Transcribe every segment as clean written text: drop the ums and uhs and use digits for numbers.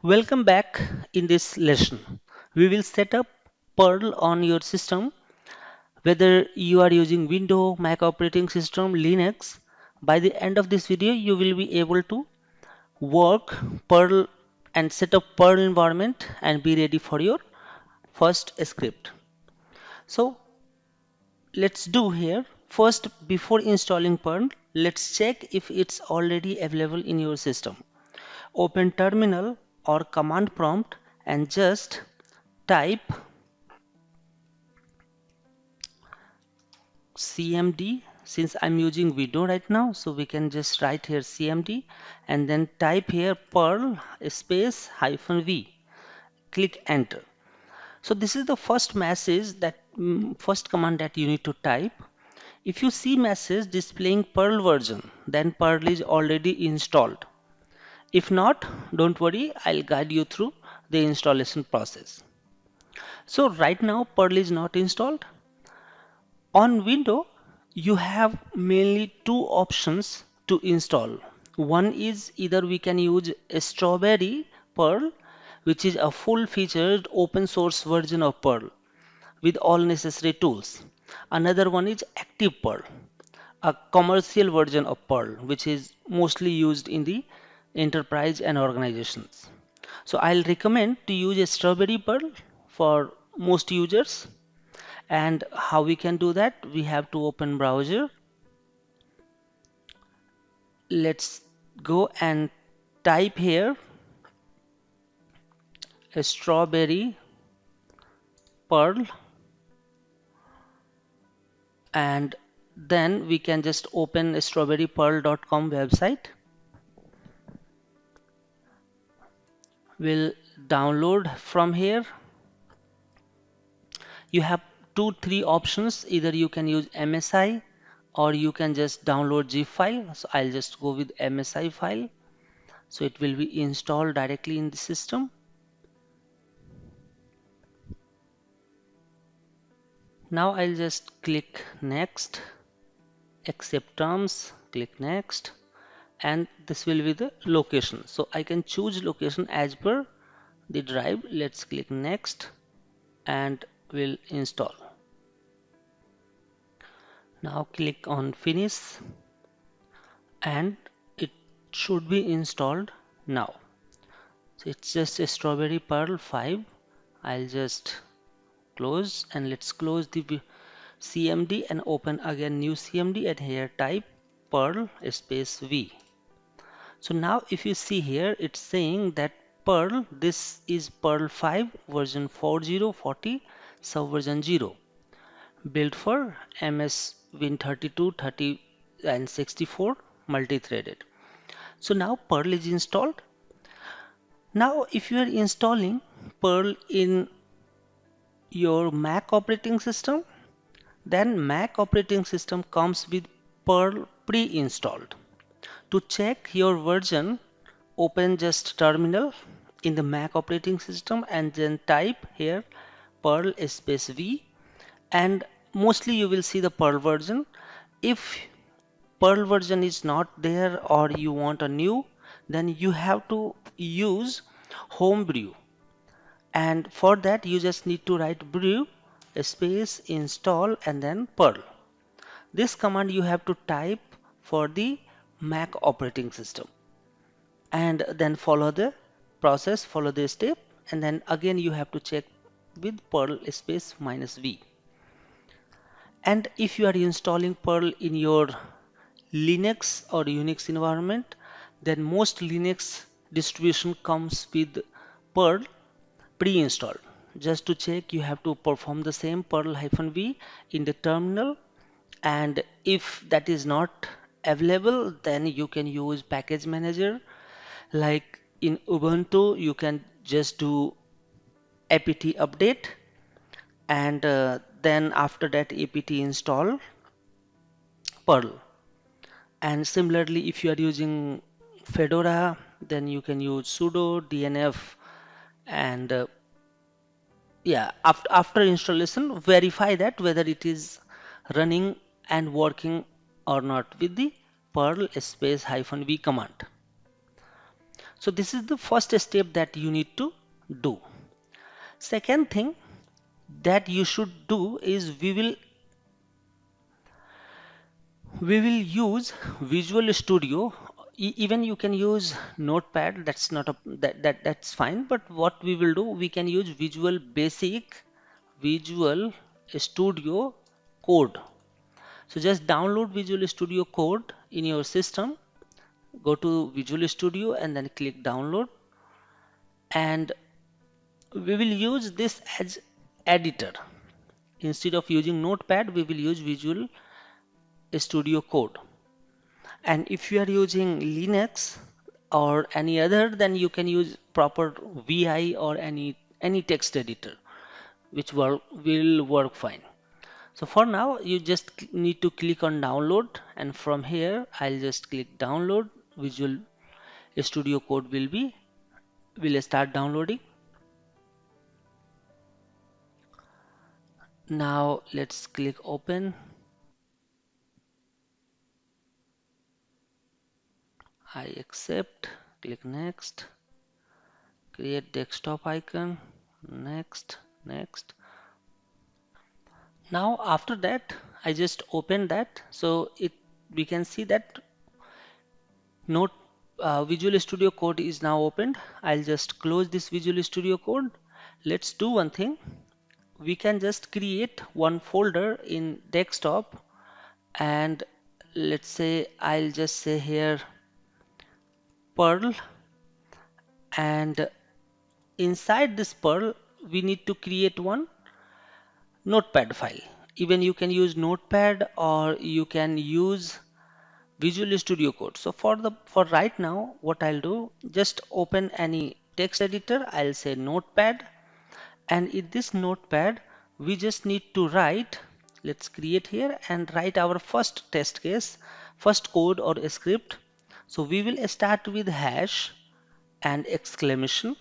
Welcome back. In this lesson, we will set up Perl on your system, whether you are using Windows, Mac operating system, Linux. By the end of this video, you will be able to work Perl and set up Perl environment and be ready for your first script. So let's do here. First, before installing Perl, let's check if it's already available in your system. Open terminal or command prompt and just type cmd. Since I'm using Windows right now, so we can just write here cmd and then type here perl space -v. Click enter. So this is the first message that first command that you need to type. If you see message displaying Perl version, then Perl is already installed. If not, don't worry, I'll guide you through the installation process. So right now Perl is not installed. On Windows, you have mainly two options to install. One is either we can use Strawberry Perl, which is a full-featured open source version of Perl with all necessary tools. Another one is Active Perl, a commercial version of Perl, which is mostly used in the enterprise and organizations. So I'll recommend to use a Strawberry Perl for most users. And how we can do that? We have to open browser. Let's go and type here a Strawberry Perl, and then we can just open a strawberrypearl.com website. We'll download from here. You have three options. Either you can use MSI or you can just download zip file. So I'll just go with MSI file. So it will be installed directly in the system. Now I'll just click next, accept terms, click next, and this will be the location. So I can choose location as per the drive. Let's click next and we'll install. Now click on finish and it should be installed now. So it's just a Strawberry Perl 5. I'll just close and let's close the CMD and open again new CMD and here type Perl space V. So now if you see here, it's saying that Perl, this is Perl 5 version 4040 subversion 0, built for MS Win32, 30 and 64 multi-threaded. So now Perl is installed. Now if you are installing Perl in your Mac operating system, then Mac operating system comes with Perl pre-installed. To check your version, open just terminal in the Mac operating system and then type here Perl space V, and mostly you will see the Perl version. If Perl version is not there or you want a new, then you have to use homebrew, and for that you just need to write brew space install and then Perl. This command you have to type for the Mac operating system and then follow the process, follow the step, and then again you have to check with Perl space -v. And if you are installing Perl in your Linux or Unix environment, then most Linux distribution comes with Perl pre-installed. Just to check, you have to perform the same Perl-v in the terminal, and if that is not available, then you can use package manager. Like in Ubuntu, you can just do apt update, and then after that apt install Perl. And similarly, if you are using Fedora, then you can use sudo dnf, and yeah, after installation, verify that whether it is running and working or not with the Perl space -v command. So this is the first step that you need to do. Second thing that you should do is we will use Visual Studio. Even you can use Notepad. That's not a that's fine. But what we will do, we can use Visual Studio Code. So just download Visual Studio Code in your system. Go to Visual Studio and then click download. And we will use this as editor. Instead of using Notepad, we will use Visual Studio Code. And if you are using Linux or any other, then you can use proper VI or any text editor, which will work fine. So for now, you just need to click on download, and from here I'll just click download. Visual Studio Code will start downloading. Now let's click open. I accept, click next, create desktop icon, next, next. Now after that, I just open that, so we can see that Note Visual Studio Code is now opened. I'll just close this Visual Studio Code. Let's do one thing. We can just create one folder in desktop, and let's say I'll just say here Perl, and inside this Perl we need to create one Notepad file. Even you can use Notepad or you can use Visual Studio Code. So for right now, what I'll do, just open any text editor. I'll say Notepad, and in this Notepad, we just need to write. Let's create here and write our first test case, first code or script. So we will start with hash and exclamation,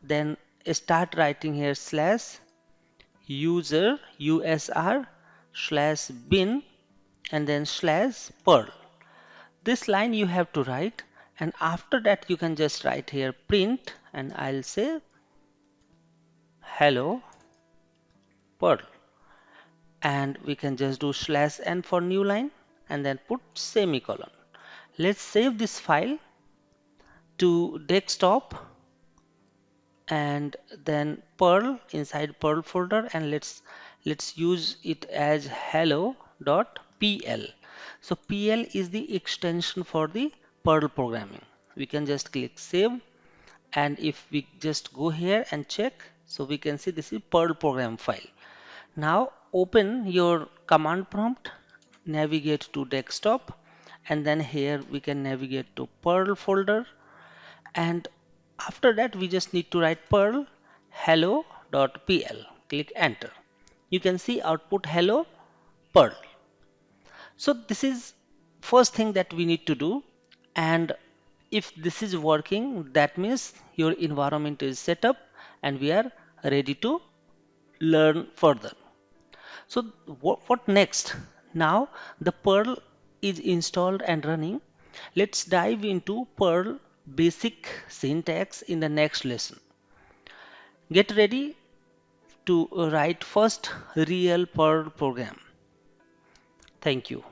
then start writing here slash user slash bin and then slash Perl. This line you have to write, and after that you can just write here print, and I'll say hello Perl, and we can just do slash n for new line and then put semicolon. Let's save this file to desktop and then Perl, inside Perl folder, and let's use it as hello.pl. So PL is the extension for the Perl programming. We can just click save, and if we just go here and check, so we can see this is Perl program file. Now open your command prompt, navigate to desktop, and then here we can navigate to Perl folder, and after that we just need to write Perl hello.pl. Click enter. You can see output hello Perl. So this is first thing that we need to do, and if this is working, that means your environment is set up and we are ready to learn further. So what next? Now the Perl is installed and running. Let's dive into Perl basic syntax in the next lesson. Get ready to write first real Perl program. Thank you.